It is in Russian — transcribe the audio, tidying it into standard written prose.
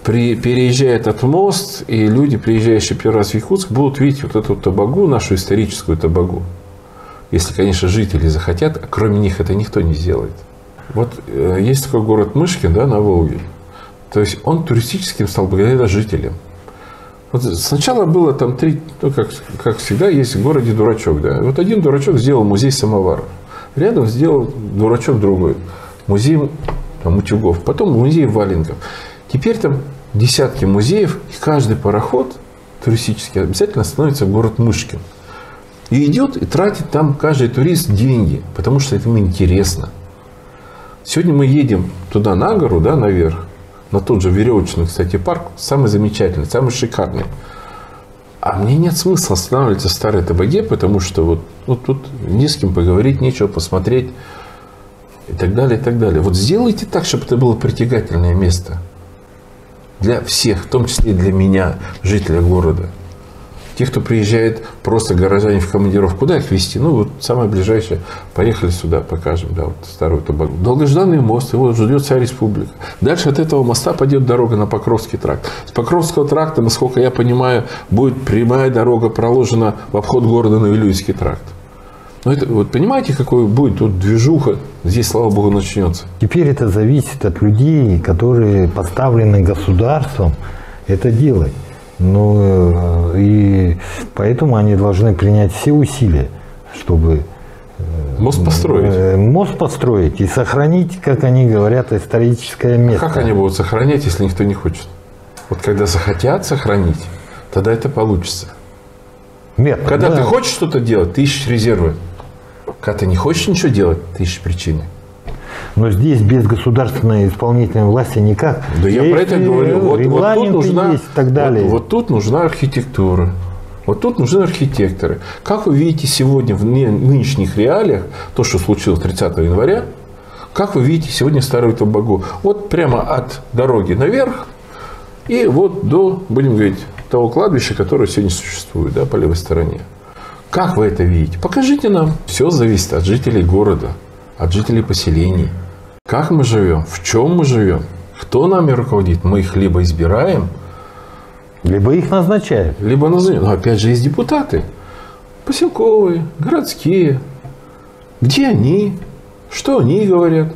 переезжая этот мост, и люди, приезжающие первый раз в Якутск, будут видеть вот эту табагу, нашу историческую табагу. Если, конечно, жители захотят, а кроме них это никто не сделает. Вот есть такой город Мышкин, да, на Волге. То есть он туристическим стал благодаря жителям. Вот сначала было там три, ну, как всегда, есть в городе дурачок. Да. Вот один дурачок сделал музей самоваров. Рядом сделал дурачок другой. Музей там, утюгов. Потом музей валенков. Теперь там десятки музеев. И каждый пароход туристический обязательно становится в город Мышкин. И идет и тратит там каждый турист деньги. Потому что это ему интересно. Сегодня мы едем туда на гору, да, наверх. На тот же веревочный, кстати, парк. Самый замечательный, самый шикарный. А мне нет смысла останавливаться в старой табаге, потому что вот тут не с кем поговорить, нечего посмотреть. И так далее, и так далее. Вот сделайте так, чтобы это было притягательное место. Для всех, в том числе и для меня, жителя города. Те, кто приезжает просто горожане в командировку, куда их везти? Ну, вот самое ближайшее. Поехали сюда, покажем, да, вот старую табагу. Долгожданный мост, его ждет вся республика. Дальше от этого моста пойдет дорога на Покровский тракт. С Покровского тракта, насколько я понимаю, будет прямая дорога проложена в обход города на Вилюйский тракт. Но это, вот понимаете, какой будет тут движуха? Здесь, слава богу, начнется. Теперь это зависит от людей, которые поставлены государством это делать. Ну, и поэтому они должны принять все усилия, чтобы мост построить. Мост построить и сохранить, как они говорят, историческое место. Как они будут сохранять, если никто не хочет? Вот когда захотят сохранить, тогда это получится. Нет, когда да. ты хочешь что-то делать, ты ищешь резервы. Когда ты не хочешь ничего делать, ты ищешь причины. Но здесь без государственной исполнительной власти никак. Да я про это говорю. Вот тут нужна, есть и так далее. Вот тут нужна архитектура. Вот тут нужны архитекторы. Как вы видите сегодня в нынешних реалиях, то, что случилось 30 января, как вы видите сегодня старую табагу? Вот прямо от дороги наверх и вот до, будем говорить, того кладбища, которое сегодня существует, да, по левой стороне. Как вы это видите? Покажите нам. Все зависит от жителей города, от жителей поселений. Как мы живем, в чем мы живем, кто нами руководит. Мы их либо избираем, либо их назначают. Либо назначают. Но опять же есть депутаты. Поселковые, городские. Где они? Что они говорят?